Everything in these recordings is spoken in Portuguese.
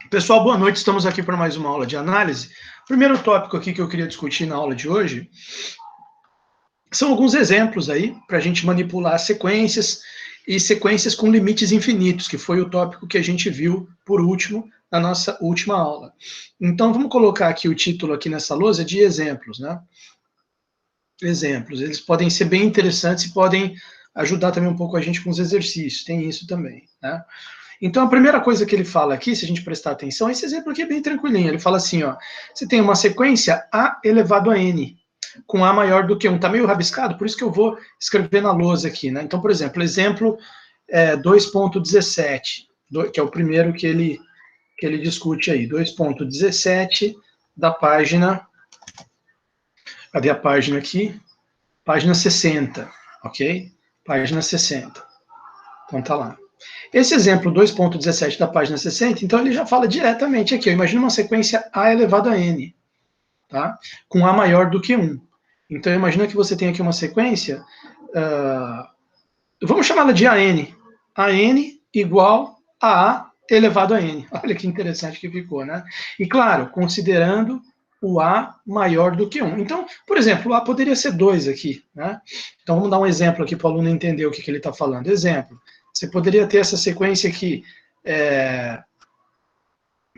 Pessoal, boa noite. Estamos aqui para mais uma aula de análise. O primeiro tópico aqui que eu queria discutir na aula de hoje são alguns exemplos aí para a gente manipular sequências e sequências com limites infinitos, que foi o tópico que a gente viu por último na nossa última aula. Então, vamos colocar aqui o título aqui nessa lousa de exemplos, né? Exemplos. Eles podem ser bem interessantes e podem ajudar também um pouco a gente com os exercícios. Tem isso também, né? Então, a primeira coisa que ele fala aqui, se a gente prestar atenção, esse exemplo aqui é bem tranquilinho. Ele fala assim, ó, você tem uma sequência A elevado a N, com A maior do que 1. Está meio rabiscado, por isso que eu vou escrever na lousa aqui, né? Então, por exemplo, exemplo 2.17, que é o primeiro que ele discute aí. 2.17 da página... Cadê a página aqui? Página 60, ok? Página 60. Então, tá lá. Esse exemplo 2.17 da página 60, então ele já fala diretamente aqui. Imagina uma sequência A elevado a N, tá? Com A maior do que 1. Então imagina que você tem aqui uma sequência, vamos chamá-la de AN. AN igual a A elevado a N. Olha que interessante que ficou, né? E claro, considerando o A maior do que 1. Então, por exemplo, o A poderia ser 2 aqui, né? Então vamos dar um exemplo aqui para o aluno entender o que ele está falando. Exemplo. Você poderia ter essa sequência aqui,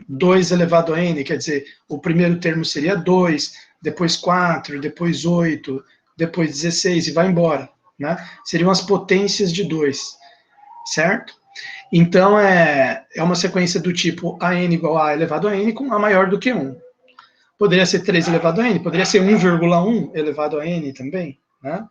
2 elevado a n, quer dizer, o primeiro termo seria 2, depois 4, depois 8, depois 16 e vai embora, né? Seriam as potências de 2, certo? Então, é uma sequência do tipo AN igual a elevado a n com A maior do que 1. Poderia ser 3 elevado a n, poderia ser 1,1 elevado a n também, né?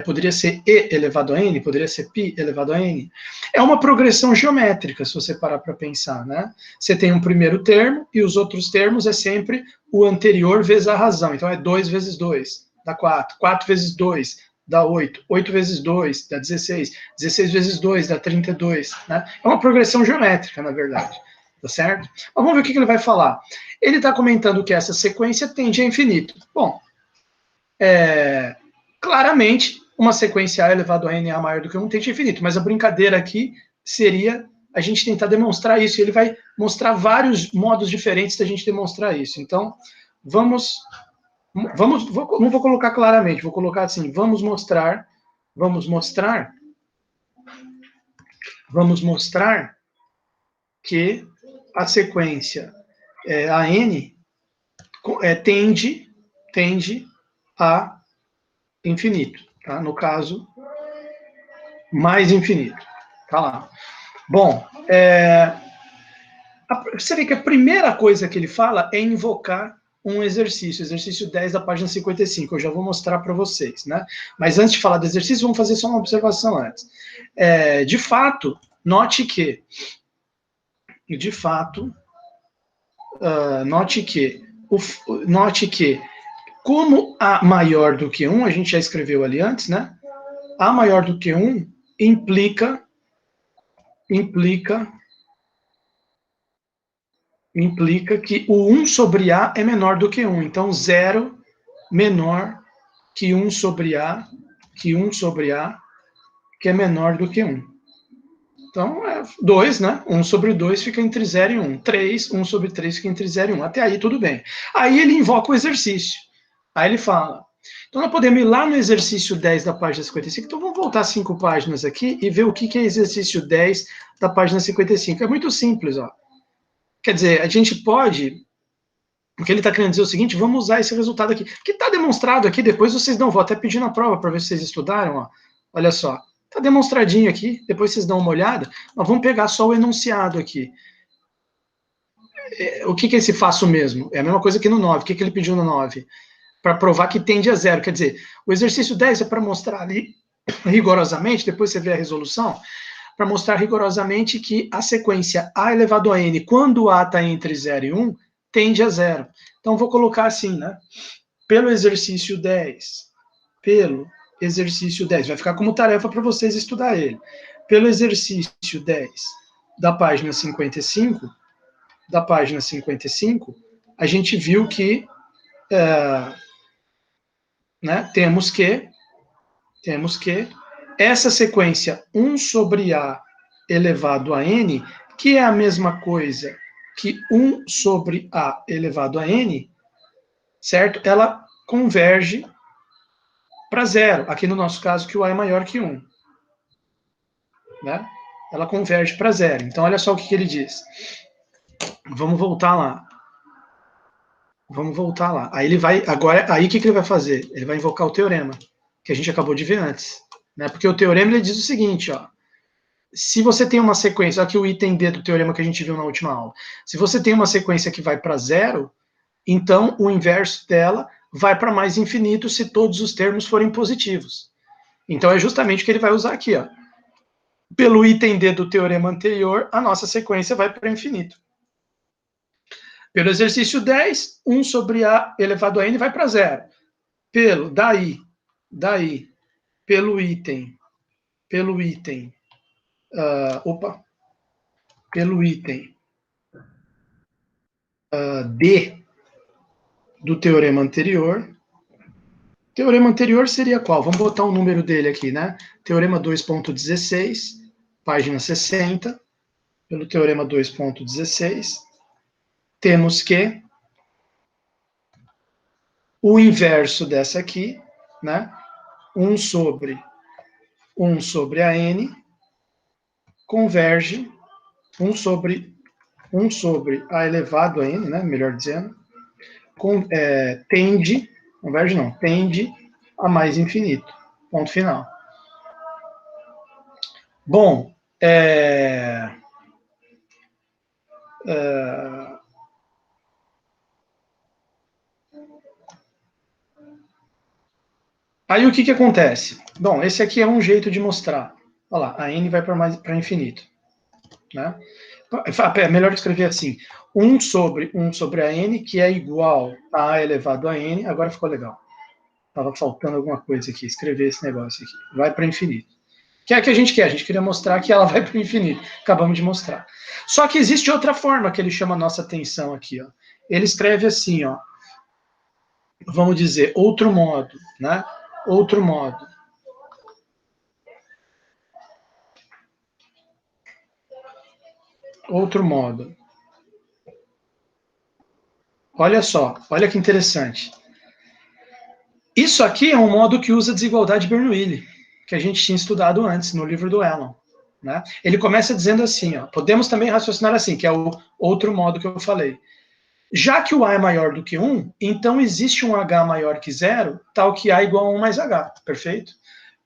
Poderia ser E elevado a N, poderia ser π elevado a N. É uma progressão geométrica, se você parar para pensar, né? Você tem um primeiro termo e os outros termos é sempre o anterior vezes a razão. Então é 2 vezes 2, dá 4. 4 vezes 2, dá 8. 8 vezes 2, dá 16. 16 vezes 2, dá 32. Né? É uma progressão geométrica, na verdade. Tá certo? Mas vamos ver o que ele vai falar. Ele está comentando que essa sequência tende a infinito. Bom, claramente, uma sequência A elevado a n maior do que 1 tende a infinito, mas a brincadeira aqui seria a gente tentar demonstrar isso, e ele vai mostrar vários modos diferentes da gente demonstrar isso. Então, não vou colocar claramente, vou colocar assim, vamos mostrar que a sequência AN tende a infinito, tá? No caso, mais infinito. Tá lá. Bom, você vê que a primeira coisa que ele fala é invocar um exercício 10 da página 55. Eu já vou mostrar para vocês, né? Mas antes de falar do exercício, vamos fazer só uma observação antes. De fato, note que, como A maior do que 1, a gente já escreveu ali antes, né? A maior do que 1 implica que o 1 sobre A é menor do que 1. Então, 0 menor que 1 sobre A, que é menor do que 1. Então, 2, né? 1 sobre 2 fica entre 0 e 1. 3, 1 sobre 3 fica entre 0 e 1. Até aí, tudo bem. Aí ele invoca o exercício. Aí ele fala... Então, nós podemos ir lá no exercício 10 da página 55. Então, vamos voltar 5 páginas aqui e ver o que é exercício 10 da página 55. É muito simples, ó. Quer dizer, a gente pode... O que ele está querendo dizer é o seguinte, vamos usar esse resultado aqui. Que está demonstrado aqui, depois vocês dão, vou até pedir na prova para ver se vocês estudaram, ó. Olha só, está demonstradinho aqui, depois vocês dão uma olhada, mas vamos pegar só o enunciado aqui. O que é esse faço mesmo? É a mesma coisa que no 9, o que ele pediu no 9? Para provar que tende a 0, quer dizer, o exercício 10 é para mostrar ali, rigorosamente, depois você vê a resolução, para mostrar rigorosamente que a sequência A elevado a N, quando A está entre 0 e 1, tende a 0. Então, vou colocar assim, né? Pelo exercício 10, vai ficar como tarefa para vocês estudar ele. Pelo exercício 10 da página 55, a gente viu que temos que essa sequência 1 sobre A elevado a N, que é a mesma coisa que 1 sobre A elevado a N, certo? Ela converge para zero. Aqui no nosso caso, que o A é maior que 1. Né? Ela converge para zero. Então, olha só o que ele diz. Vamos voltar lá. Vamos voltar lá. Aí ele vai, agora, aí o que ele vai fazer? Ele vai invocar o teorema, que a gente acabou de ver antes. Né? Porque o teorema ele diz o seguinte, ó. Se você tem uma sequência, aqui o item D do teorema que a gente viu na última aula. Se você tem uma sequência que vai para zero, então o inverso dela vai para mais infinito se todos os termos forem positivos. Então é justamente o que ele vai usar aqui, ó. Pelo item D do teorema anterior, a nossa sequência vai para infinito. Pelo exercício 10, 1 sobre A elevado a N vai para zero. Daí, pelo item D do teorema anterior. Teorema anterior seria qual? Vamos botar o número dele aqui, né? Teorema 2.16, página 60. Pelo teorema 2.16, temos que o inverso dessa aqui, né? 1 sobre a N converge 1 sobre A elevado a N, né? Melhor dizendo, tende a mais infinito. Ponto final. Bom, aí o que acontece? Bom, esse aqui é um jeito de mostrar. Olha lá, a N vai para infinito. Né? É melhor escrever assim, 1 sobre a N, que é igual a A elevado a N. Agora ficou legal. Estava faltando alguma coisa aqui, escrever esse negócio aqui. Vai para infinito. Que é o que a gente quer, a gente queria mostrar que ela vai para o infinito. Acabamos de mostrar. Só que existe outra forma que ele chama a nossa atenção aqui. Ó. Ele escreve assim, ó, vamos dizer, outro modo, né? Outro modo. Outro modo. Olha só, olha que interessante. Isso aqui é um modo que usa desigualdade Bernoulli, que a gente tinha estudado antes no livro do Elon. Né? Ele começa dizendo assim, ó, podemos também raciocinar assim, que é o outro modo que eu falei. Já que o A é maior do que 1, então existe um H maior que 0, tal que A igual a 1 mais H, perfeito?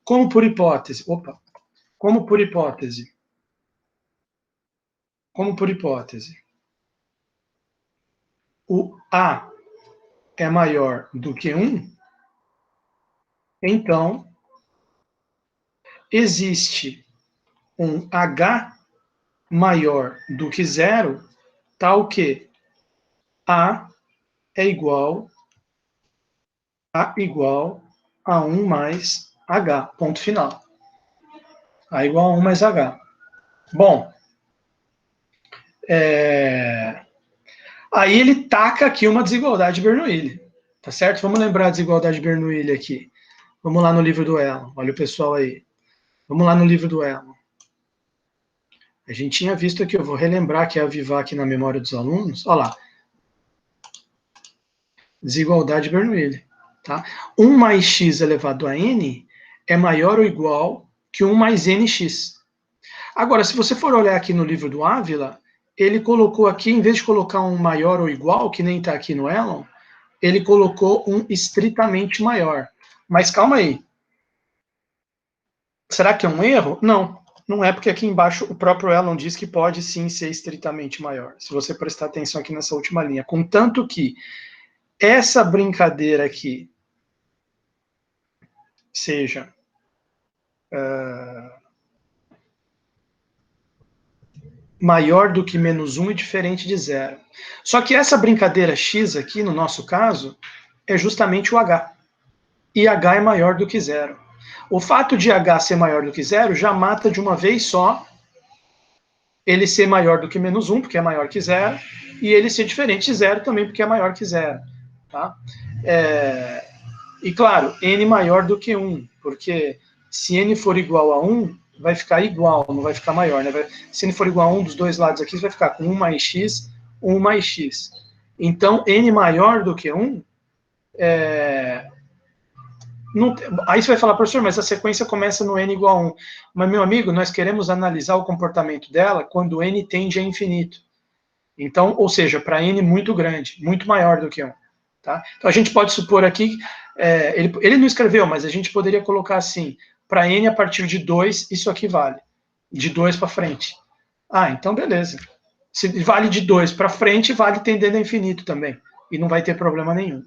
Como por hipótese, o A é maior do que 1, então existe um H maior do que 0, tal que A é igual a 1 mais H, ponto final. A igual a 1 mais H. Bom, aí ele taca aqui uma desigualdade Bernoulli, tá certo? Vamos lembrar a desigualdade Bernoulli aqui. Vamos lá no livro do Elon, olha o pessoal aí. Vamos lá no livro do Elon. A gente tinha visto aqui, eu vou relembrar que é avivar aqui na memória dos alunos. Olha lá. Desigualdade Bernoulli. Tá? 1 mais x elevado a n é maior ou igual que 1 mais nx. Agora, se você for olhar aqui no livro do Ávila, ele colocou aqui, em vez de colocar um maior ou igual, que nem está aqui no Elon, ele colocou um estritamente maior. Mas calma aí. Será que é um erro? Não, não é, porque aqui embaixo o próprio Elon diz que pode sim ser estritamente maior, se você prestar atenção aqui nessa última linha. Contanto que essa brincadeira aqui seja maior do que menos 1 e diferente de 0. Só que essa brincadeira x aqui, no nosso caso, é justamente o h. E h é maior do que 0. O fato de h ser maior do que 0 já mata de uma vez só ele ser maior do que menos 1, porque é maior que 0, e ele ser diferente de 0 também, porque é maior que 0. Tá? E claro, n maior do que 1, porque se n for igual a 1, vai ficar igual, não vai ficar maior. Né? Se n for igual a 1 dos dois lados aqui, vai ficar com 1 mais x, 1 mais x. Então, n maior do que 1, não, aí você vai falar, professor, mas a sequência começa no n igual a 1. Mas, meu amigo, nós queremos analisar o comportamento dela quando n tende a infinito. Então, ou seja, para n muito grande, muito maior do que 1. Tá? Então, a gente pode supor aqui, ele não escreveu, mas a gente poderia colocar assim, para n a partir de 2, isso aqui vale. De 2 para frente. Ah, então beleza. Se vale de 2 para frente, vale tendendo a infinito também. E não vai ter problema nenhum.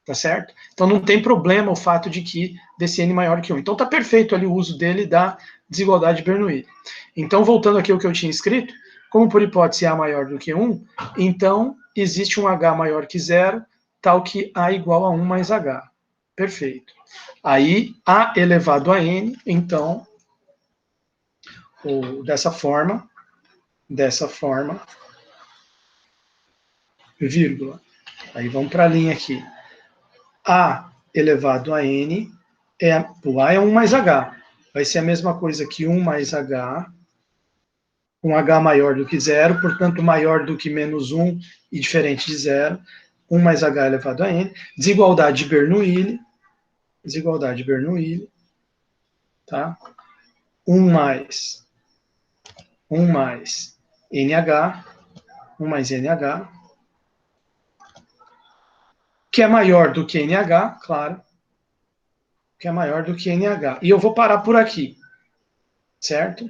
Tá certo? Então não tem problema o fato de que desse n maior que 1. Então tá perfeito ali o uso dele da desigualdade de Bernoulli. Então, voltando aqui ao que eu tinha escrito, como por hipótese A maior do que 1, então existe um H maior que 0, tal que A igual a 1 mais H. Perfeito. Aí, A elevado a N, então, dessa forma, vírgula. Aí vamos para a linha aqui. A elevado a N, o A é 1 mais H. Vai ser a mesma coisa que 1 mais H, um H maior do que 0, portanto, maior do que menos 1 e diferente de 0. 1 mais H elevado a N. Desigualdade de Bernoulli, tá? 1 mais NH, 1 mais NH, que é maior do que NH, claro, que é maior do que NH. E eu vou parar por aqui, certo?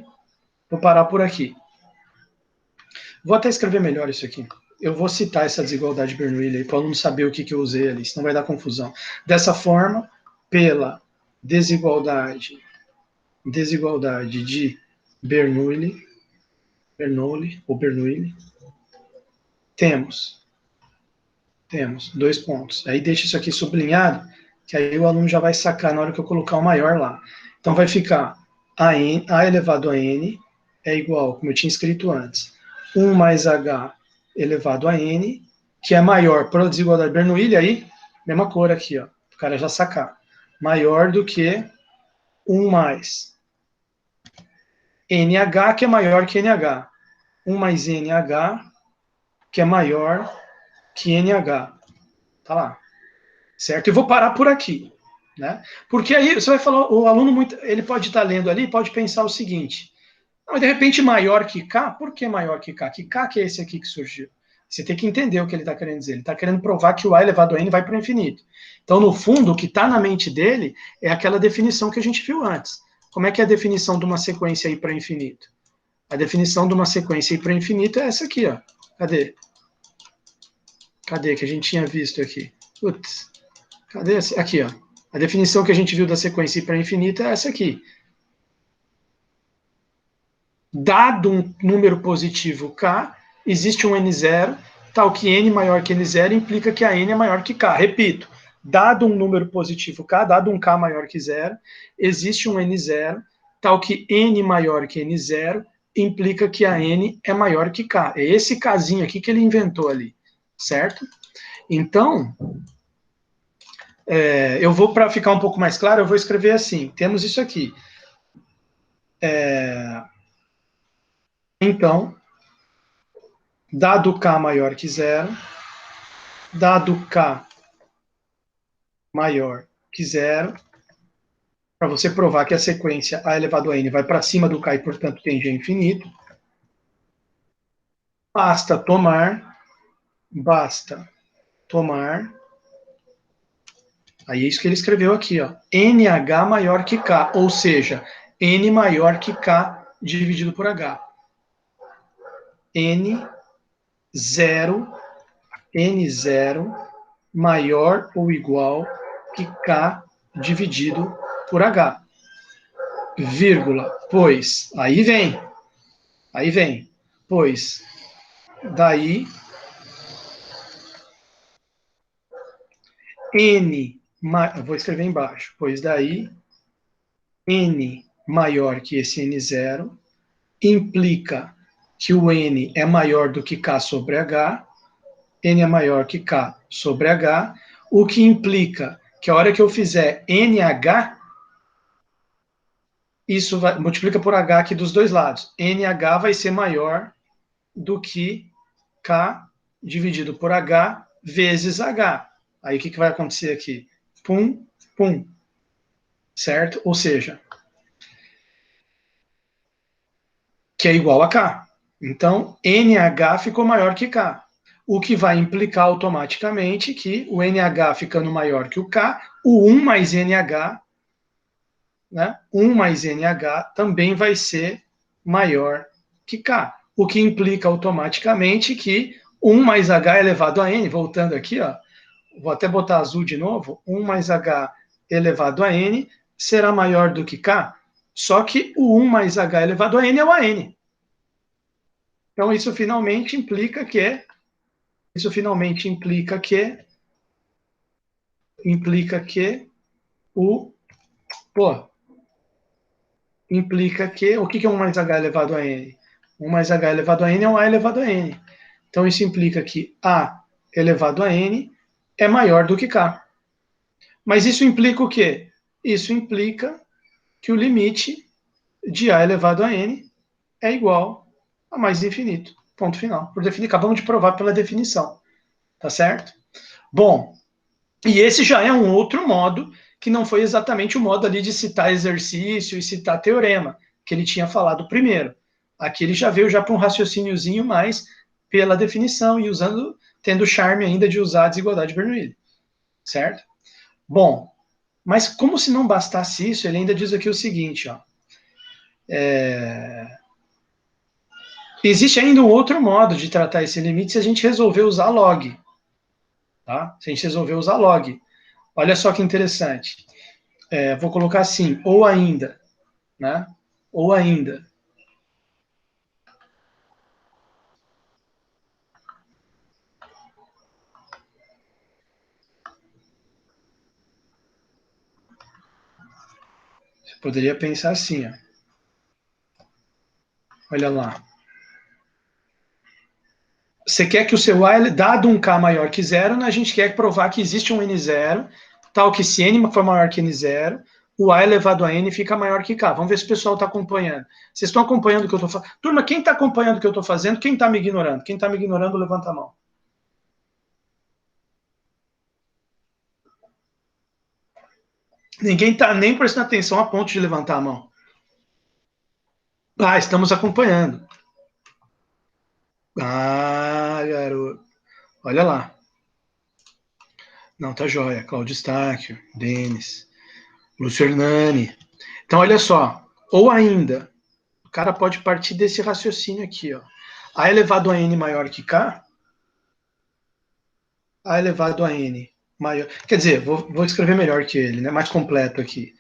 Vou parar por aqui. Vou até escrever melhor isso aqui. Eu vou citar essa desigualdade de Bernoulli para o aluno saber o que eu usei ali, senão vai dar confusão. Dessa forma, pela desigualdade de Bernoulli, temos 2 pontos. Aí deixa isso aqui sublinhado, que aí o aluno já vai sacar na hora que eu colocar o maior lá. Então vai ficar A elevado a N é igual, como eu tinha escrito antes, 1 mais H elevado a N, que é maior, para a desigualdade de Bernoulli, aí, mesma cor aqui, ó, o cara já sacar. Maior do que 1 mais NH, que é maior que NH. 1 mais NH, que é maior que NH. Tá lá. Certo? E vou parar por aqui. Né? Porque aí você vai falar, o aluno, ele pode estar lendo ali, pode pensar o seguinte, não, de repente maior que K, por que maior que K? Que K que é esse aqui que surgiu? Você tem que entender o que ele está querendo dizer. Ele está querendo provar que o A elevado a N vai para o infinito. Então, no fundo, o que está na mente dele é aquela definição que a gente viu antes. Como é que é a definição de uma sequência aí para infinito? A definição de uma sequência aí para infinito é essa aqui, ó. Cadê? Cadê que a gente tinha visto aqui? Putz, cadê? Aqui, ó. A definição que a gente viu da sequência para infinita é essa aqui. Dado um número positivo k, existe um n0, tal que n maior que n0 implica que a n é maior que k. Repito, dado um número positivo k, dado um k maior que 0, existe um n0, tal que n maior que n0 implica que a n é maior que k. É esse kzinho aqui que ele inventou ali, certo? Então, eu vou, para ficar um pouco mais claro, eu vou escrever assim, temos isso aqui. Então, dado k maior que 0, dado k maior que 0, para você provar que a sequência a elevado a n vai para cima do k e, portanto, tende a infinito, basta tomar, aí é isso que ele escreveu aqui, ó, NH maior que K, ou seja, N maior que K dividido por H. N0 maior ou igual que K dividido por H. Vírgula, pois, aí vem, pois, daí, N, vou escrever embaixo, pois daí, N maior que esse N0, implica que o N é maior do que K sobre H, N é maior que K sobre H, o que implica que a hora que eu fizer NH, isso multiplica por H aqui dos dois lados. NH vai ser maior do que K dividido por H vezes H. Aí o que vai acontecer aqui? Pum, pum. Certo? Ou seja, que é igual a K. Então, NH ficou maior que K. O que vai implicar automaticamente que o NH ficando maior que o K, o 1 mais NH, né? 1 mais NH também vai ser maior que K. O que implica automaticamente que 1 mais H elevado a N, voltando aqui, ó, vou até botar azul de novo, 1 mais H elevado a N será maior do que K, só que o 1 mais H elevado a N é o AN. Então, isso finalmente implica que o, pô, implica que, o que é 1 mais H elevado a N? 1 mais H elevado a N é um A elevado a N. Então, isso implica que A elevado a N é maior do que K. Mas isso implica o quê? Isso implica que o limite de A elevado a N é igual a mais infinito. Ponto final. Por definir, acabamos de provar pela definição. Tá certo? Bom, e esse já é um outro modo que não foi exatamente o modo ali de citar exercício e citar teorema, que ele tinha falado primeiro. Aqui ele já veio já para um raciocíniozinho mais pela definição e tendo o charme ainda de usar a desigualdade de Bernoulli. Certo? Bom, mas como se não bastasse isso, ele ainda diz aqui o seguinte, ó. Existe ainda um outro modo de tratar esse limite se a gente resolver usar log. Tá? Se a gente resolver usar log. Olha só que interessante. Vou colocar assim, ou ainda, né? Ou ainda. Você poderia pensar assim, ó. Olha lá. Você quer que o seu A, dado um K maior que zero, né, a gente quer provar que existe um N0, tal que se N for maior que N0, o A elevado a N fica maior que K. Vamos ver se o pessoal está acompanhando. Vocês estão acompanhando o que eu estou fazendo? Turma, quem está acompanhando o que eu estou fazendo? Quem está me ignorando? Quem está me ignorando, levanta a mão. Ninguém está nem prestando atenção a ponto de levantar a mão. Ah, estamos acompanhando. Ah, garoto. Olha lá. Não, tá jóia. Claudio Stáquio, Denis, Lúcio Hernani. Então, olha só. Ou ainda, o cara pode partir desse raciocínio aqui, ó. A elevado a n maior que k. A elevado a n maior. Quer dizer, vou escrever melhor que ele, né? Mais completo aqui.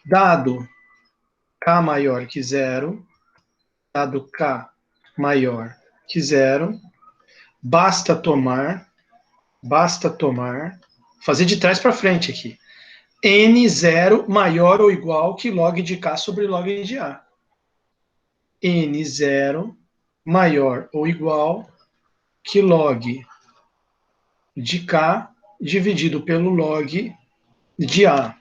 Dado k maior que zero, dado k maior que zero, basta tomar, fazer de trás para frente aqui. N0 maior ou igual que log de K sobre log de A. N0 maior ou igual que log de K dividido pelo log de A.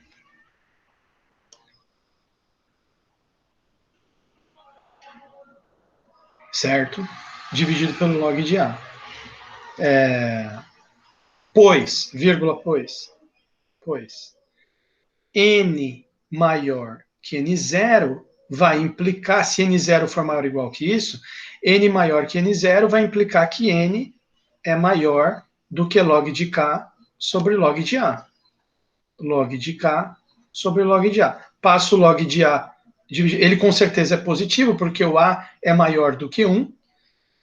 Certo? Dividido pelo log de A. Pois, N maior que N0 vai implicar, se N0 for maior ou igual que isso, N maior que N0 vai implicar que N é maior do que log de K sobre log de A. Log de K sobre log de A. Passo o log de A, ele com certeza é positivo, porque o A é maior do que 1,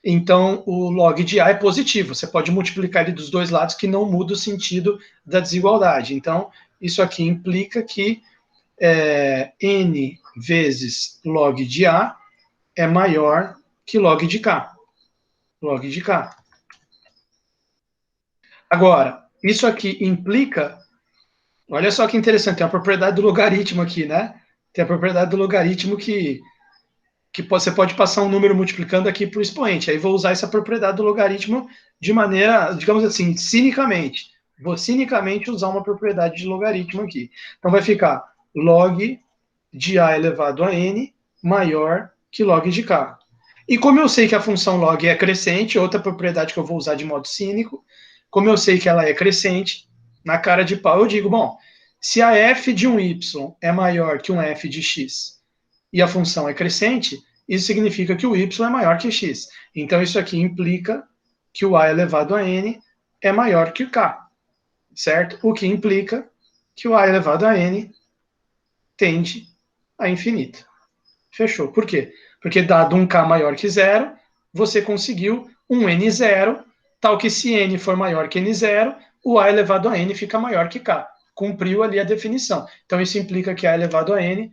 então o log de A é positivo. Você pode multiplicar ele dos dois lados, que não muda o sentido da desigualdade. Então, isso aqui implica que N vezes log de A é maior que log de K. Log de K. Agora, isso aqui implica, olha só que interessante, tem a propriedade do logaritmo aqui, né? Tem a propriedade do logaritmo que você pode passar um número multiplicando aqui para o expoente. Aí vou usar essa propriedade do logaritmo de maneira, digamos assim, cinicamente. Vou cinicamente usar uma propriedade de logaritmo aqui. Então vai ficar log de A elevado a N maior que log de K. E como eu sei que a função log é crescente, outra propriedade que eu vou usar de modo cínico, como eu sei que ela é crescente, na cara de pau eu digo, bom, se a f de um y é maior que um f de x e a função é crescente, isso significa que o y é maior que x. Então isso aqui implica que o a elevado a n é maior que o k, certo? O que implica que o a elevado a n tende a infinito. Fechou. Por quê? Porque dado um k maior que zero, você conseguiu um n zero, tal que se n for maior que n zero, o a elevado a n fica maior que k. Cumpriu ali a definição. Então isso implica que a elevado a n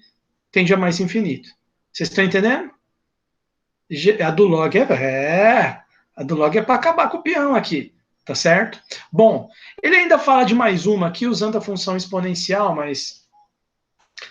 tende a mais infinito. Vocês estão entendendo? A do log a do log é para acabar com o peão aqui, tá certo? Bom, ele ainda fala de mais uma aqui usando a função exponencial, mas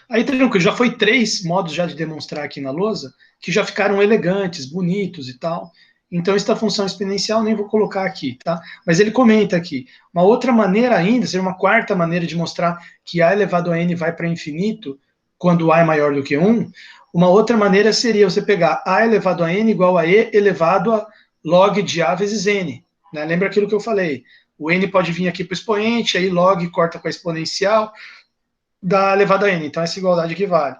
aí tranquilo, já foi 3 modos já de demonstrar aqui na lousa, que já ficaram elegantes, bonitos e tal. Então, esta função exponencial nem vou colocar aqui, tá? Mas ele comenta aqui. Uma outra maneira ainda, seria uma quarta maneira de mostrar que a elevado a n vai para infinito, quando a é maior do que 1, uma outra maneira seria você pegar a elevado a n igual a e elevado a log de a vezes n. Né? Lembra aquilo que eu falei? O n pode vir aqui para o expoente, aí log corta com a exponencial, dá elevado a n. Então, essa igualdade aqui vale.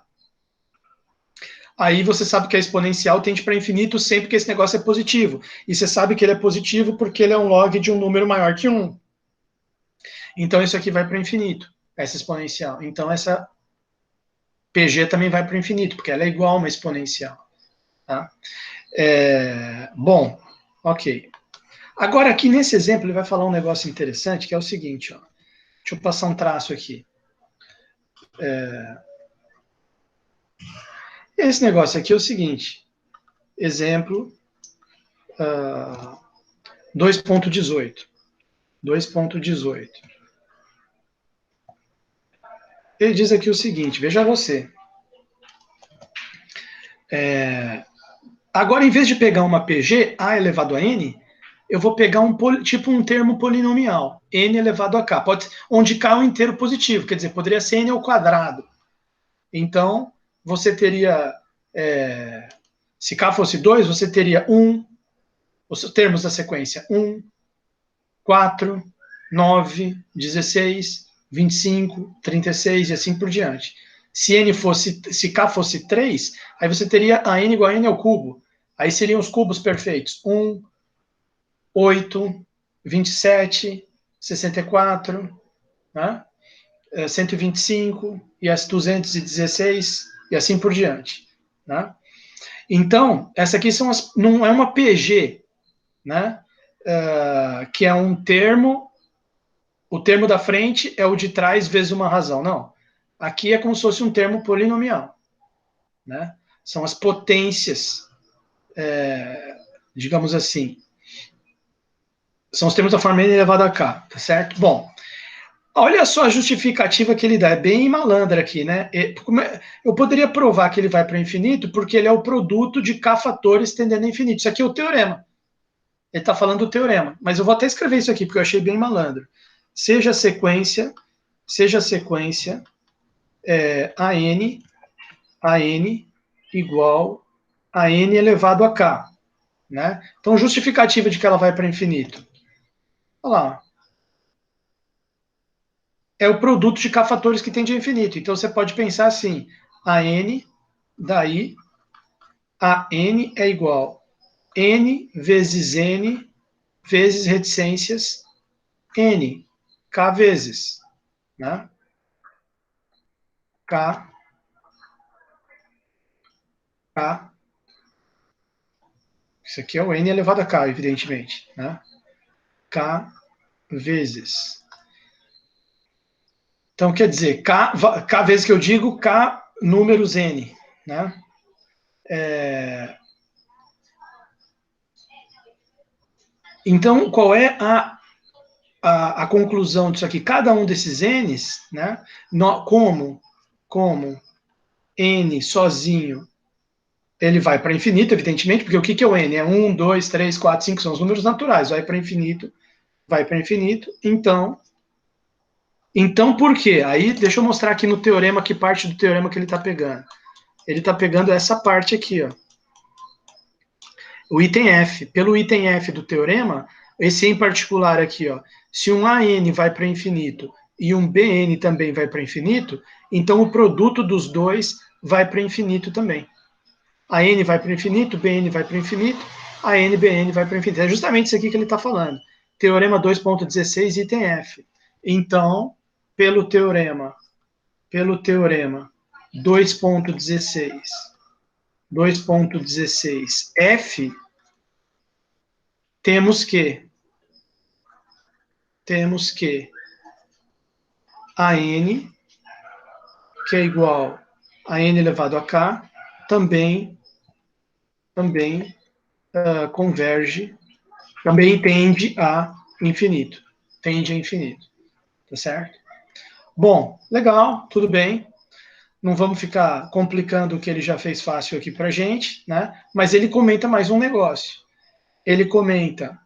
Aí você sabe que a exponencial tende para infinito sempre que esse negócio é positivo. E você sabe que ele é positivo porque ele é um log de um número maior que 1. Então, isso aqui vai para infinito, essa exponencial. Então, essa PG também vai para o infinito, porque ela é igual a uma exponencial. Tá? Bom, ok. Agora, aqui nesse exemplo, ele vai falar um negócio interessante, que é o seguinte. Ó. Deixa eu passar um traço aqui. Esse negócio aqui é o seguinte. Exemplo 2.18. 2.18. Ele diz aqui o seguinte, veja você. Agora, em vez de pegar uma PG, a elevado a n, eu vou pegar um termo polinomial, n elevado a k, onde k é um inteiro positivo, quer dizer, poderia ser n ao quadrado. Então, você teria, se k fosse 2, você teria 1, os termos da sequência 1, 4, 9, 16, 25, 36 e assim por diante. Se k fosse 3, aí você teria a n igual a n ao cubo. Aí seriam os cubos perfeitos. 1, 8, 27, 64, né? 125 e as 216 e assim por diante. Né? Então, essa aqui não é uma PG, né? Que é um termo, o termo da frente é o de trás vezes uma razão. Não. Aqui é como se fosse um termo polinomial. Né? São as potências, digamos assim. São os termos da forma n elevado a k, tá certo? Bom, olha só a justificativa que ele dá, é bem malandra aqui, né? Eu poderia provar que ele vai para o infinito porque ele é o produto de k fatores tendendo a infinito. Isso aqui é o teorema. Ele está falando do teorema. Mas eu vou até escrever isso aqui porque eu achei bem malandro. Seja a sequência a n igual a n elevado a k. Né? Então, justificativa de que ela vai para infinito. Olha lá. É o produto de k fatores que tende a infinito. Então, você pode pensar assim, a n, daí, a n é igual n vezes reticências n, k vezes, né? K, isso aqui é o n elevado a k, evidentemente, né? K vezes. Então, quer dizer, k vezes que eu digo, k números n, né? Então, qual é a conclusão disso aqui? Cada um desses n's, né? Como n sozinho, ele vai para infinito, evidentemente, porque o que é o n? É 1, 2, 3, 4, 5, são os números naturais, vai para infinito, então por quê? Aí, deixa eu mostrar aqui no teorema, que parte do teorema que ele está pegando. Ele está pegando essa parte aqui, ó. O item F. Pelo item F do teorema, esse em particular aqui, ó, se um AN vai para infinito e um BN também vai para infinito, então o produto dos dois vai para infinito também. AN vai para infinito, BN vai para infinito, AN, BN vai para infinito. É justamente isso aqui que ele está falando. Teorema 2.16, item F. Então, pelo teorema 2.16F, temos que a n, que é igual a n elevado a k, também converge, também tende a infinito. Tende a infinito. Tá certo? Bom, legal, tudo bem. Não vamos ficar complicando o que ele já fez fácil aqui pra gente, né? Mas ele comenta mais um negócio. Ele comenta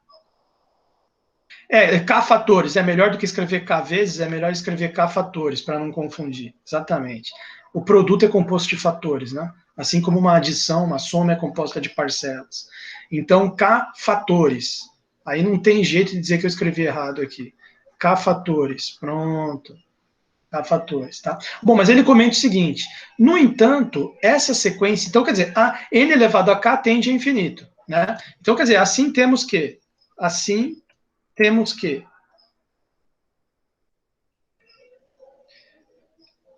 K fatores é melhor do que escrever K vezes, é melhor escrever K fatores, para não confundir. Exatamente. O produto é composto de fatores, né? Assim como uma adição, uma soma é composta de parcelas. Então, K fatores. Aí não tem jeito de dizer que eu escrevi errado aqui. K fatores. Pronto. K fatores, tá? Bom, mas ele comenta o seguinte: no entanto, essa sequência. Então, quer dizer, a n elevado a k tende a infinito, né? Então, quer dizer, assim temos que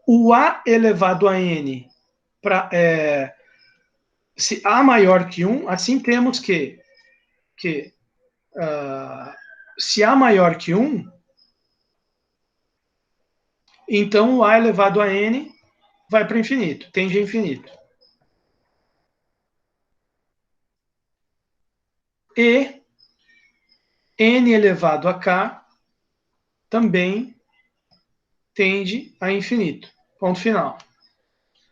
o A elevado a N, se A maior que 1, assim temos que se A maior que 1, então o A elevado a N vai para o infinito, tende a infinito. E N elevado a K também tende a infinito. Ponto final.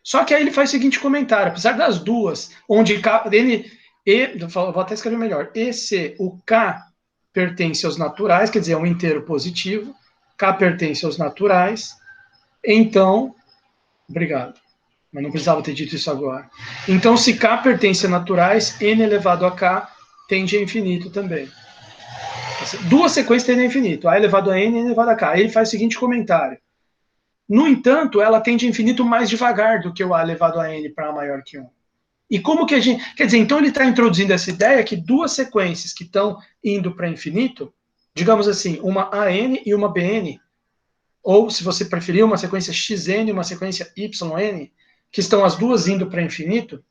Só que aí ele faz o seguinte comentário: apesar das duas, onde K, N, vou até escrever melhor, e se o K pertence aos naturais, quer dizer, é um inteiro positivo, K pertence aos naturais, então, obrigado, mas não precisava ter dito isso agora. Então, se K pertence a naturais, N elevado a K tende a infinito também. Duas sequências tendem a infinito, A elevado a N e N elevado a K. Aí ele faz o seguinte comentário: no entanto, ela tende a infinito mais devagar do que o A elevado a N para A maior que 1. E como que a gente... Quer dizer, então ele está introduzindo essa ideia que duas sequências que estão indo para infinito, digamos assim, uma AN e uma BN, ou, se você preferir, uma sequência XN e uma sequência YN, que estão as duas indo para infinito,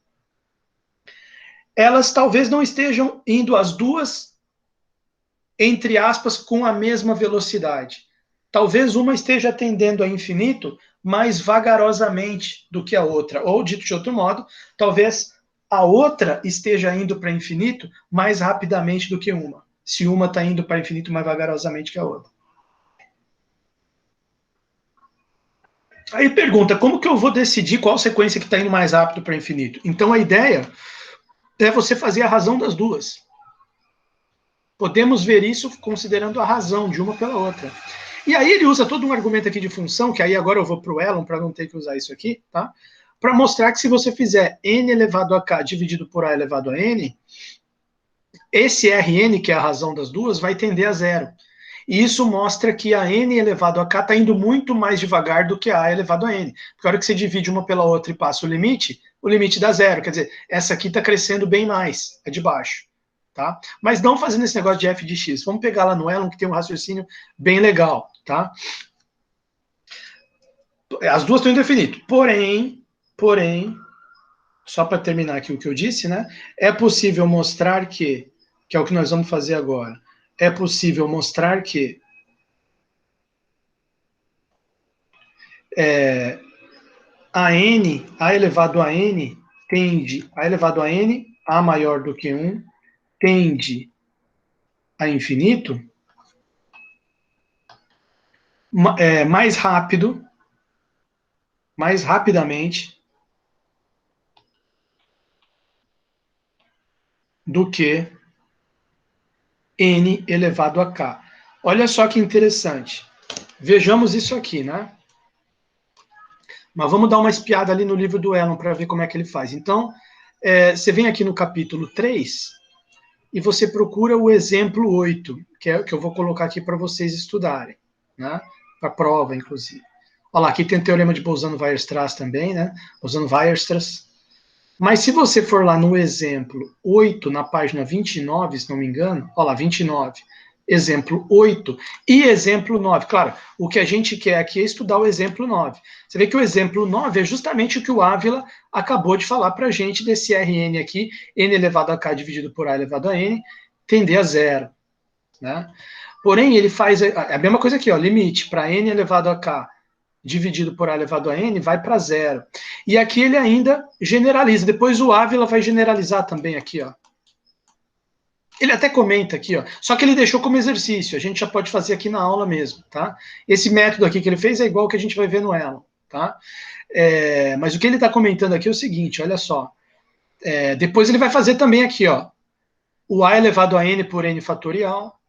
elas talvez não estejam indo as duas, entre aspas, com a mesma velocidade. Talvez uma esteja tendendo a infinito mais vagarosamente do que a outra. Ou, dito de outro modo, talvez a outra esteja indo para infinito mais rapidamente do que uma. Se uma está indo para infinito mais vagarosamente que a outra. Aí pergunta, como que eu vou decidir qual sequência que está indo mais rápido para infinito? Então a ideia é você fazer a razão das duas. Podemos ver isso considerando a razão de uma pela outra. E aí ele usa todo um argumento aqui de função, que aí agora eu vou para o Elon para não ter que usar isso aqui, tá? Para mostrar que se você fizer n elevado a k dividido por a elevado a n, esse Rn, que é a razão das duas, vai tender a zero. E isso mostra que a n elevado a k está indo muito mais devagar do que a elevado a n. Porque a hora que você divide uma pela outra e passa o limite dá zero. Quer dizer, essa aqui está crescendo bem mais, é de baixo. Tá? Mas não fazendo esse negócio de f de x. Vamos pegar lá no Elon, que tem um raciocínio bem legal. Tá? As duas estão indo infinito. Porém, só para terminar aqui o que eu disse, né? É possível mostrar que é o que nós vamos fazer agora, é possível mostrar que A elevado a n, tende, A elevado a n, A maior do que 1, tende a infinito, mais rapidamente, do que n elevado a k. Olha só que interessante. Vejamos isso aqui, né? Mas vamos dar uma espiada ali no livro do Elon para ver como é que ele faz. Então, você vem aqui no capítulo 3, e você procura o exemplo 8, que é o que eu vou colocar aqui para vocês estudarem, né? Para a prova, inclusive. Olha lá, aqui tem o teorema de Bolzano-Weierstrass também, né? Bolzano-Weierstrass. Mas se você for lá no exemplo 8, na página 29, se não me engano, olha lá, 29, exemplo 8 e exemplo 9. Claro, o que a gente quer aqui é estudar o exemplo 9. Você vê que o exemplo 9 é justamente o que o Ávila acabou de falar para a gente desse Rn aqui, n elevado a k dividido por a elevado a n, tender a zero. Né? Porém, ele faz a mesma coisa aqui, ó, limite para n elevado a k dividido por a elevado a n, vai para zero. E aqui ele ainda generaliza. Depois o Ávila vai generalizar também aqui, ó. Ele até comenta aqui, ó. Só que ele deixou como exercício. A gente já pode fazer aqui na aula mesmo, tá? Esse método aqui que ele fez é igual que a gente vai ver no Elon, tá? Mas o que ele está comentando aqui é o seguinte, olha só. Depois ele vai fazer também aqui, ó. O a elevado a n por n fatorial,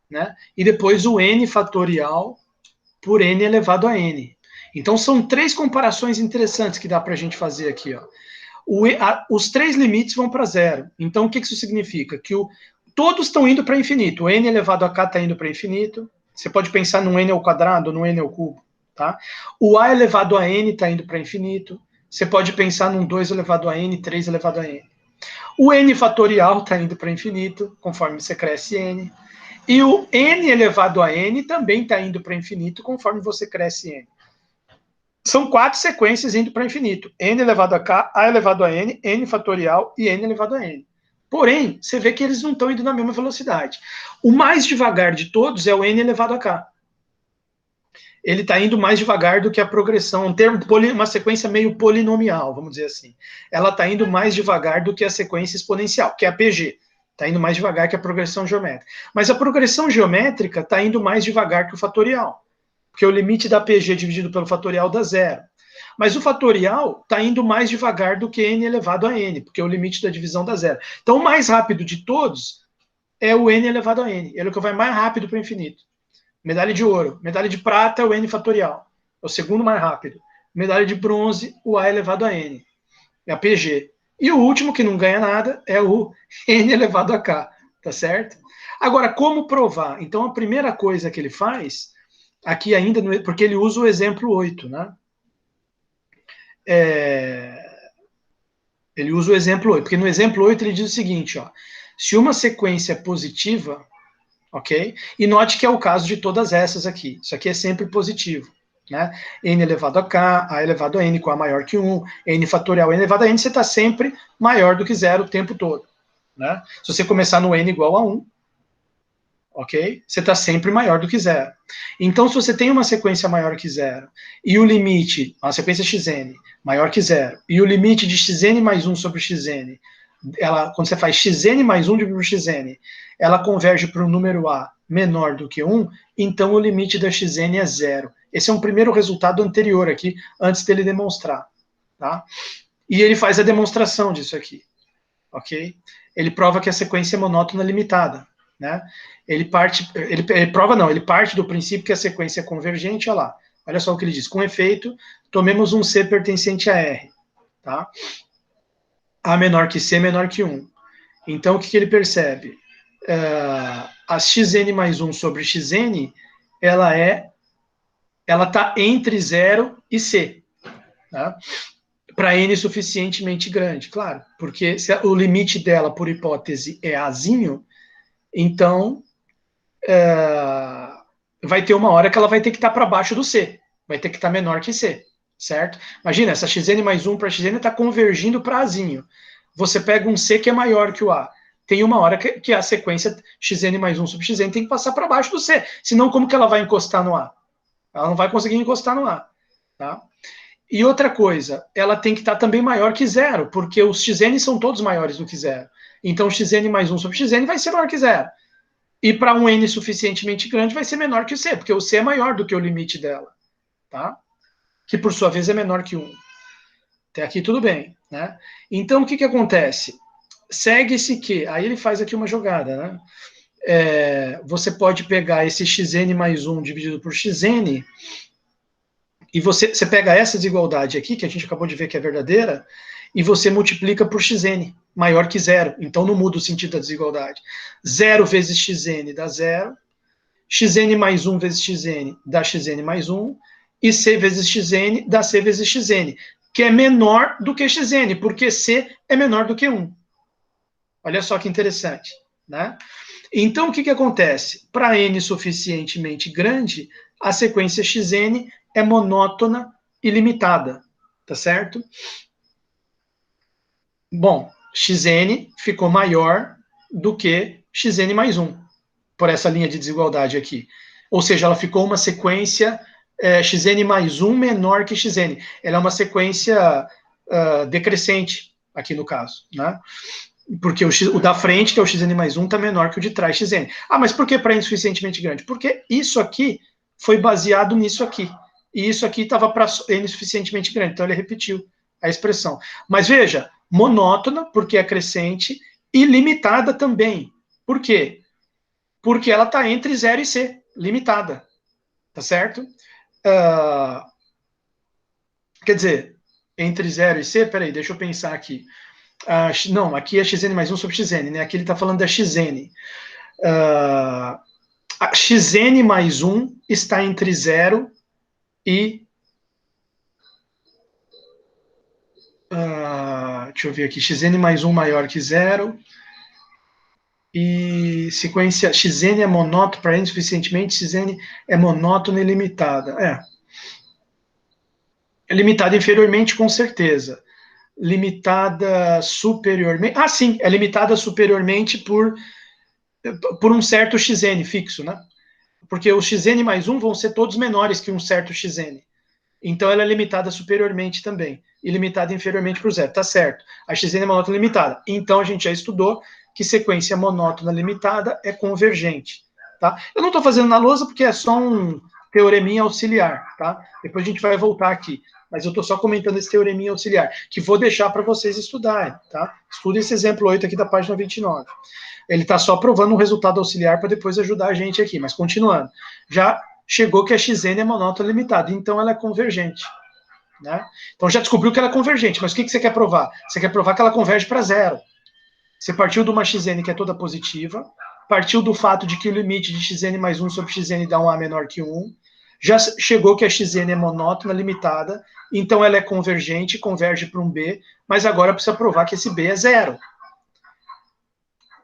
né? E depois o n fatorial por n elevado a n. Então, são 3 comparações interessantes que dá para a gente fazer aqui. Ó. Os 3 limites vão para zero. Então, o que isso significa? Que todos estão indo para infinito. O n elevado a k está indo para infinito. Você pode pensar no n ao quadrado, no n ao cubo. Tá? O a elevado a n está indo para infinito. Você pode pensar num 2 elevado a n, 3 elevado a n. O n fatorial está indo para infinito, conforme você cresce n. E o n elevado a n também está indo para infinito, conforme você cresce n. São 4 sequências indo para infinito. N elevado a k, a elevado a n, n fatorial e n elevado a n. Porém, você vê que eles não estão indo na mesma velocidade. O mais devagar de todos é o n elevado a k. Ele está indo mais devagar do que a progressão, uma sequência meio polinomial, vamos dizer assim. Ela está indo mais devagar do que a sequência exponencial, que é a PG. Está indo mais devagar que a progressão geométrica. Mas a progressão geométrica está indo mais devagar que o fatorial. Porque o limite da PG dividido pelo fatorial dá zero. Mas o fatorial está indo mais devagar do que n elevado a n, porque o limite da divisão dá zero. Então, o mais rápido de todos é o n elevado a n. Ele é o que vai mais rápido para o infinito. Medalha de ouro. Medalha de prata é o n fatorial. É o segundo mais rápido. Medalha de bronze, o a elevado a n. É a PG. E o último, que não ganha nada, é o n elevado a k. Tá certo? Agora, como provar? Então, a primeira coisa que ele faz... Aqui ainda, porque ele usa o exemplo 8, né? Ele usa o exemplo 8, porque no exemplo 8 ele diz o seguinte, ó, se uma sequência é positiva, ok? E note que é o caso de todas essas aqui, isso aqui é sempre positivo, né? N elevado a k, a elevado a n com a maior que 1, n fatorial n elevado a n, você está sempre maior do que zero o tempo todo, né? Se você começar no n igual a 1, ok? Você está sempre maior do que zero. Então, se você tem uma sequência maior que zero, e o limite, uma sequência xn, maior que zero, e o limite de xn mais 1 sobre xn, quando você faz xn mais 1 dividido por xn, ela converge para o número a menor do que 1, então o limite da xn é zero. Esse é um primeiro resultado anterior aqui, antes dele demonstrar. Tá? E ele faz a demonstração disso aqui. Ok? Ele prova que a sequência é monótona limitada. Né? Ele parte do princípio que a sequência é convergente, olha lá, olha só o que ele diz, com efeito, tomemos um C pertencente a R, tá? A menor que C menor que 1. Então, o que ele percebe? A xn mais 1 sobre xn, ela está entre 0 e C, tá? Para n suficientemente grande, claro, porque se o limite dela, por hipótese, é Azinho, então, vai ter uma hora que ela vai ter que estar para baixo do C, vai ter que estar menor que C, certo? Imagina, essa xn mais 1 para xn está convergindo para Azinho. Você pega um C que é maior que o A. Tem uma hora que a sequência xn mais 1 sobre xn tem que passar para baixo do C, senão como que ela vai encostar no A? Ela não vai conseguir encostar no A, tá? E outra coisa, ela tem que estar também maior que zero, porque os xn são todos maiores do que zero. Então, xn mais 1 sobre xn vai ser maior que zero. E para um n suficientemente grande vai ser menor que o c, porque o c é maior do que o limite dela. Tá? Que, por sua vez, é menor que 1. Até aqui tudo bem. Né? Então, o que acontece? Segue-se que... Aí ele faz aqui uma jogada. Né? Você pode pegar esse xn mais 1 dividido por xn... E você pega essa desigualdade aqui, que a gente acabou de ver que é verdadeira, e você multiplica por xn. maior que zero. Então não muda o sentido da desigualdade. 0 vezes xn dá 0. Xn mais 1 vezes xn dá xn mais 1. E c vezes xn dá c vezes xn, que é menor do que xn, porque c é menor do que 1. Olha só que interessante, né? Então, o que acontece? Para n suficientemente grande, a sequência xn é monótona e limitada, tá certo? Bom, xn ficou maior do que xn mais 1, por essa linha de desigualdade aqui. Ou seja, ela ficou uma sequência xn mais 1 menor que xn. Ela é uma sequência decrescente, aqui no caso, né? Porque o da frente, que é o xn mais 1, está menor que o de trás, xn. Ah, mas por que para insuficientemente grande? Porque isso aqui foi baseado nisso aqui. E isso aqui estava para n suficientemente grande. Então ele repetiu a expressão. Mas veja, monótona, porque é crescente, e limitada também. Por quê? Porque ela está entre 0 e c, limitada. Tá certo? Quer dizer, entre 0 e c, peraí, deixa eu pensar aqui. Não, aqui é xn mais 1 sobre xn, né? Aqui ele está falando da xn. A xn mais 1 está entre 0 e... deixa eu ver aqui. Xn mais 1 maior que 0. E sequência xn é monótono para n suficientemente, xn é monótono e limitada. É limitada inferiormente, com certeza. Limitada superiormente... sim, é limitada superiormente por um certo xn fixo, né? Porque os xn mais 1 vão ser todos menores que um certo xn. Então ela é limitada superiormente também, e limitada inferiormente para o zero. Tá certo. A xn é monótona limitada. Então a gente já estudou que sequência monótona limitada é convergente. Tá? Eu não estou fazendo na lousa porque é só um teoreminha auxiliar. Tá? Depois a gente vai voltar aqui. Mas eu estou só comentando esse teoreminha auxiliar, que vou deixar para vocês estudarem. Tá? Estude esse exemplo 8 aqui da página 29. Ele está só provando um resultado auxiliar para depois ajudar a gente aqui. Mas continuando. Já chegou que a xn é monótona limitada, então ela é convergente. Né? Então já descobriu que ela é convergente, mas o que você quer provar? Você quer provar que ela converge para zero. Você partiu de uma xn que é toda positiva, partiu do fato de que o limite de xn mais 1 sobre xn dá um a menor que 1, já chegou que a xn é monótona limitada, então ela é convergente, converge para um b, mas agora precisa provar que esse b é zero.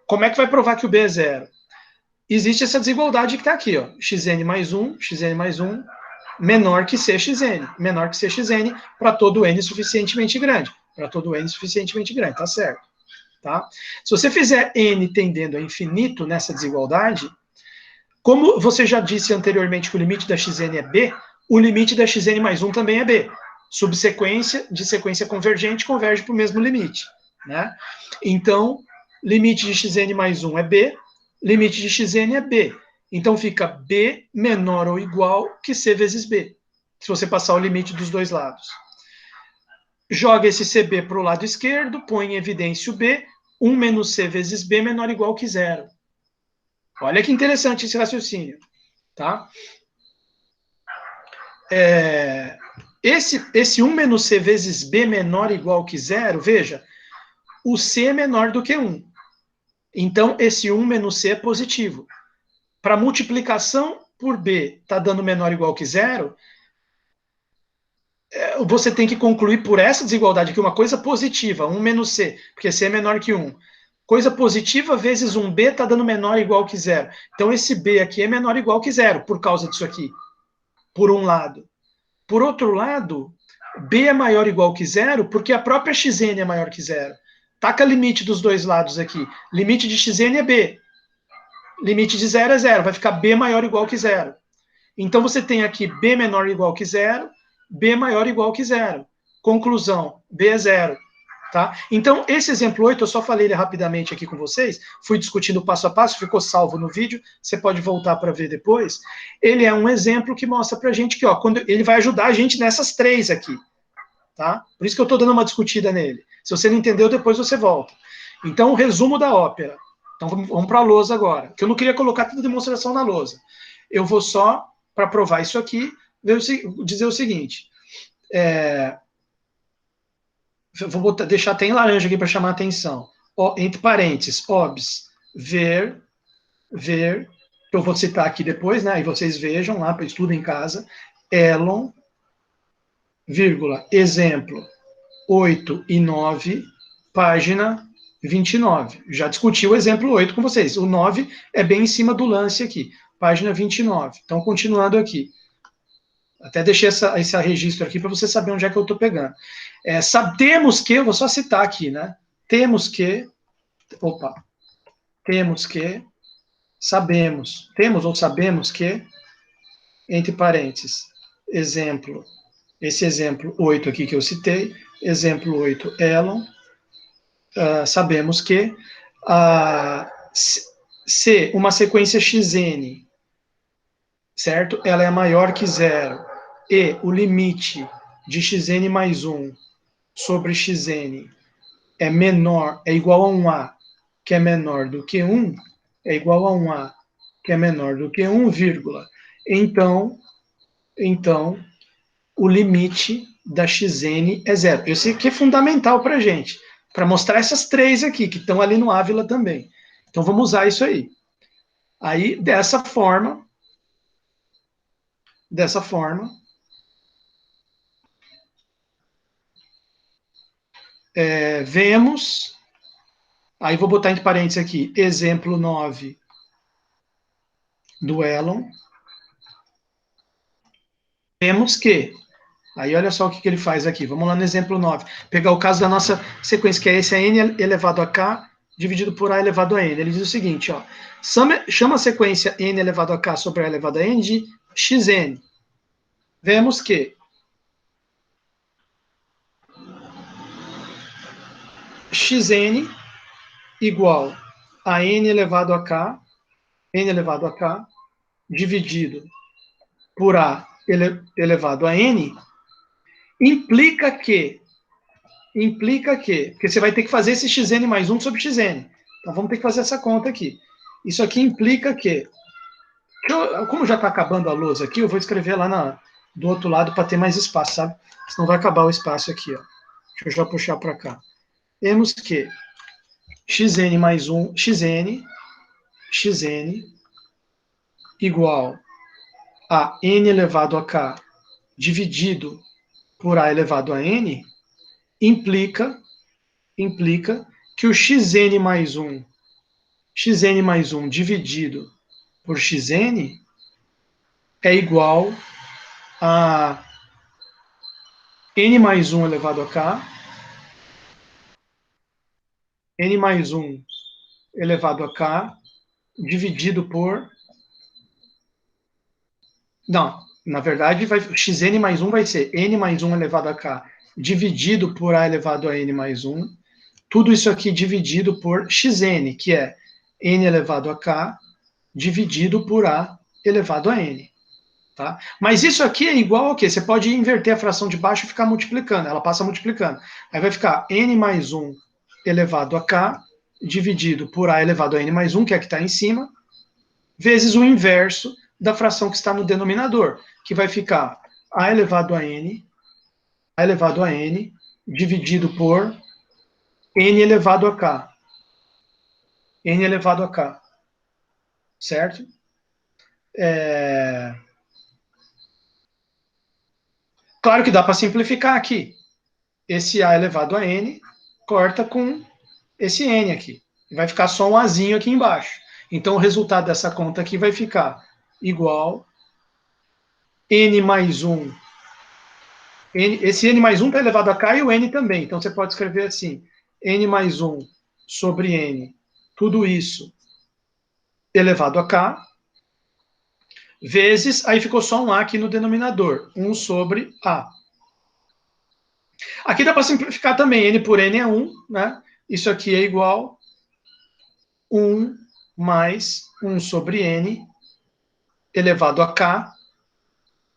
Como é que vai provar que o b é zero? Existe essa desigualdade que está aqui, ó, xn mais 1, menor que cxn, menor que cxn para todo n suficientemente grande, tá certo, tá? Se você fizer n tendendo a infinito nessa desigualdade, como você já disse anteriormente que o limite da xn é b, o limite da xn mais 1 também é b. Subsequência de sequência convergente converge para o mesmo limite, né? Então, limite de xn mais 1 é b, limite de xn é b. Então fica b menor ou igual que c vezes b, se você passar o limite dos dois lados. Joga esse cb para o lado esquerdo, põe em evidência o b, 1 menos c vezes b menor ou igual que zero. Olha que interessante esse raciocínio. Tá? Esse 1 menos c vezes b menor ou igual que zero, veja, o c é menor do que 1. Então, esse 1 menos c é positivo. Para multiplicação por b está dando menor ou igual que zero, você tem que concluir por essa desigualdade que uma coisa positiva, 1 menos c, porque c é menor que 1. Coisa positiva vezes 1b está dando menor ou igual que zero. Então, esse b aqui é menor ou igual que zero, por causa disso aqui. Por um lado. Por outro lado, b é maior ou igual que zero, porque a própria xn é maior que zero. Taca limite dos dois lados aqui. Limite de xn é b. Limite de zero é zero. Vai ficar b maior ou igual que zero. Então, você tem aqui b menor ou igual que zero, b maior ou igual que zero. Conclusão, b é zero. Tá? Então, esse exemplo 8, eu só falei ele rapidamente aqui com vocês, fui discutindo passo a passo, ficou salvo no vídeo, você pode voltar para ver depois. Ele é um exemplo que mostra para a gente que ó, quando ele vai ajudar a gente nessas três aqui. Tá? Por isso que eu estou dando uma discutida nele. Se você não entendeu, depois você volta. Então, o resumo da ópera. Então, vamos para a lousa agora, que eu não queria colocar toda a demonstração na lousa. Eu vou só, para provar isso aqui, dizer o seguinte... vou deixar até em laranja aqui para chamar a atenção. entre parênteses, obs, ver, eu vou citar aqui depois, né? Aí vocês vejam lá, estudem em casa, Elon, vírgula, exemplo, 8 e 9, página 29. Já discuti o exemplo 8 com vocês. O 9 é bem em cima do lance aqui, página 29. Então, continuando aqui. Até deixei esse registro aqui para você saber onde é que eu estou pegando. Temos que, eu vou só citar aqui, né? Temos que, sabemos que, entre parênteses, exemplo, esse exemplo 8 aqui que eu citei, exemplo 8, Elon, sabemos que se uma sequência xn, certo? Ela é maior que zero, e o limite de xn mais 1 sobre xn é menor, é igual a um A, que é menor do que 1, é igual a um A, que é menor do que 1, vírgula. Então, o limite da xn é zero. Isso aqui é fundamental para a gente, para mostrar essas três aqui, que estão ali no Ávila também. Então, vamos usar isso aí. Aí, dessa forma, vemos, aí vou botar entre parênteses aqui, exemplo 9 do Elon, vemos que, aí olha só o que ele faz aqui, vamos lá no exemplo 9, pegar o caso da nossa sequência, que é esse n elevado a k dividido por a elevado a n. Ele diz o seguinte, ó, chama a sequência n elevado a k sobre a elevado a n de xn. Vemos que xn igual a n elevado a k dividido por a elevado a n, implica que, porque você vai ter que fazer esse xn mais 1 sobre xn. Então vamos ter que fazer essa conta aqui. Isso aqui implica que, como já está acabando a lousa aqui, eu vou escrever lá do outro lado para ter mais espaço, sabe? Senão vai acabar o espaço aqui, ó. Deixa eu já puxar para cá. Temos que xn mais 1, xn igual a n elevado a k dividido por a elevado a n, implica que o xn mais 1 dividido por xn é igual a n mais 1 elevado a k, n mais 1 elevado a k, dividido por... Não, na verdade, xn mais 1 vai ser n mais 1 elevado a k dividido por a elevado a n mais 1, tudo isso aqui dividido por xn, que é n elevado a k dividido por a elevado a n. Tá? Mas isso aqui é igual ao quê? Você pode inverter a fração de baixo e ficar multiplicando, ela passa multiplicando. Aí vai ficar n mais 1 elevado a k dividido por a elevado a n mais 1, que é a que está em cima, vezes o inverso da fração que está no denominador, que vai ficar a elevado a n dividido por n elevado a k. N elevado a k. Certo? Claro que dá para simplificar aqui. Esse a elevado a n corta com esse n aqui. Vai ficar só um azinho aqui embaixo. Então, o resultado dessa conta aqui vai ficar igual n mais 1. Esse n mais 1 está elevado a k e o n também. Então, você pode escrever assim, n mais 1 sobre n, tudo isso elevado a k, vezes, aí ficou só um a aqui no denominador, 1 sobre a. Aqui dá para simplificar também, n por n é 1, né? Isso aqui é igual 1 mais 1 sobre n elevado a k.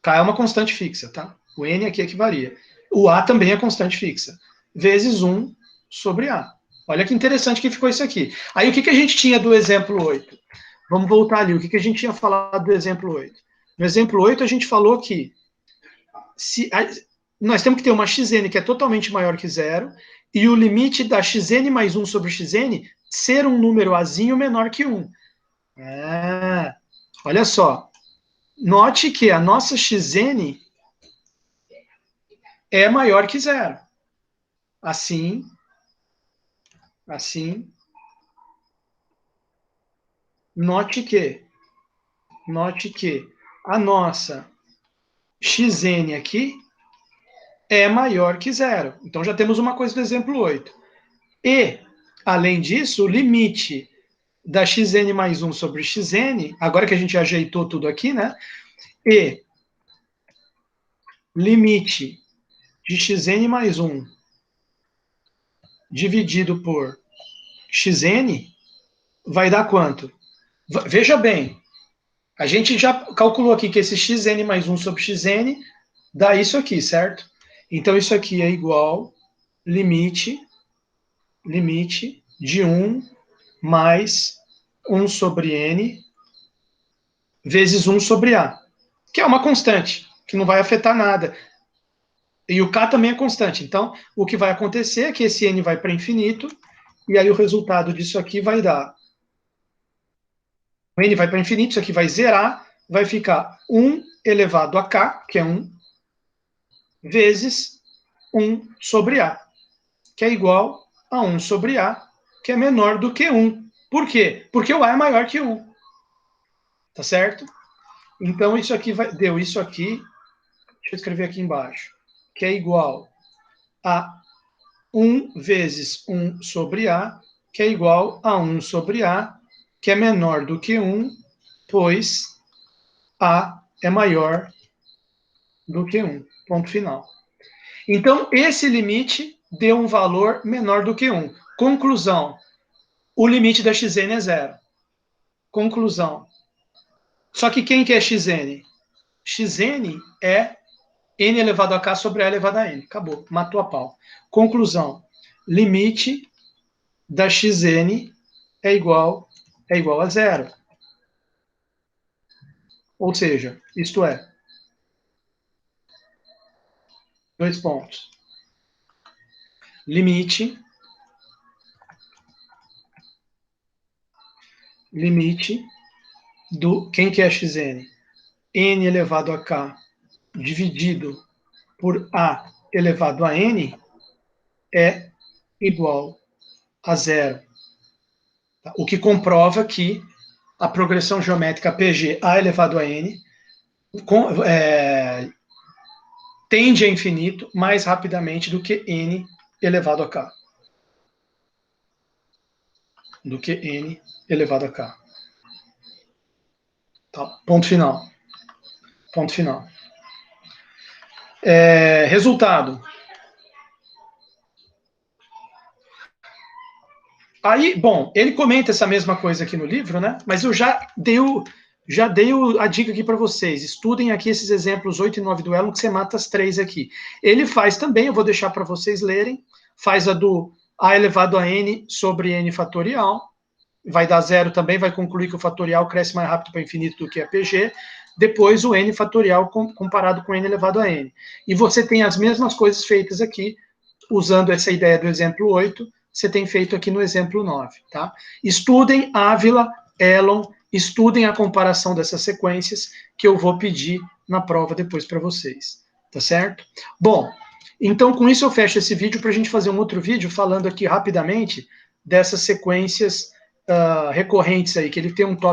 K é uma constante fixa, tá? O n aqui é que varia. O a também é constante fixa. Vezes 1 sobre a. Olha que interessante que ficou isso aqui. Aí o que a gente tinha do exemplo 8? Vamos voltar ali. O que a gente tinha falado do exemplo 8? No exemplo 8 a gente falou que nós temos que ter uma xn que é totalmente maior que zero e o limite da xn mais 1 sobre xn ser um número azinho menor que 1. Olha só. Note que a nossa xn é maior que 0. Assim. Note que a nossa xn aqui é maior que 0. Então, já temos uma coisa do exemplo 8. E, além disso, o limite da xn mais 1 sobre xn, agora que a gente ajeitou tudo aqui, né? E limite de xn mais 1 dividido por xn vai dar quanto? Veja bem, a gente já calculou aqui que esse xn mais 1 sobre xn dá isso aqui, certo? Então, isso aqui é igual limite de 1 mais 1 sobre n vezes 1 sobre a, que é uma constante, que não vai afetar nada. E o k também é constante. Então, o que vai acontecer é que esse n vai para infinito, e aí o resultado disso aqui vai dar... O n vai para infinito, isso aqui vai zerar, vai ficar 1 elevado a k, que é 1, vezes 1 sobre a, que é igual a 1 sobre a, que é menor do que 1. Por quê? Porque o a é maior que 1. Tá certo? Então, isso aqui deu isso aqui, deixa eu escrever aqui embaixo, que é igual a 1 vezes 1 sobre a, que é igual a 1 sobre a, que é menor do que 1, pois a é maior do que 1. Ponto final. Então, esse limite deu um valor menor do que 1. Conclusão. O limite da xn é 0. Conclusão. Só que quem que é xn? Xn é n elevado a k sobre a elevado a n. Acabou. Matou a pau. Conclusão. Limite da xn é igual a 0. Ou seja, isto é, 2 pontos. Limite do... Quem que é xn? N elevado a k dividido por a elevado a n é igual a 0. O que comprova que a progressão geométrica PG a elevado a n tende a infinito mais rapidamente do que n elevado a k. Tá. Ponto final. Resultado. Aí, bom, ele comenta essa mesma coisa aqui no livro, né? Mas eu já dei a dica aqui para vocês. Estudem aqui esses exemplos 8 e 9 do Elon, que você mata as 3 aqui. Ele faz também, eu vou deixar para vocês lerem, faz a do a elevado a n sobre n fatorial, vai dar 0 também, vai concluir que o fatorial cresce mais rápido para infinito do que a PG, depois o n fatorial comparado com n elevado a n. E você tem as mesmas coisas feitas aqui, usando essa ideia do exemplo 8, você tem feito aqui no exemplo 9, tá? Estudem Ávila, Elon, estudem a comparação dessas sequências, que eu vou pedir na prova depois para vocês, tá certo? Bom, então com isso eu fecho esse vídeo para a gente fazer um outro vídeo falando aqui rapidamente dessas sequências recorrentes aí, que ele tem um tópico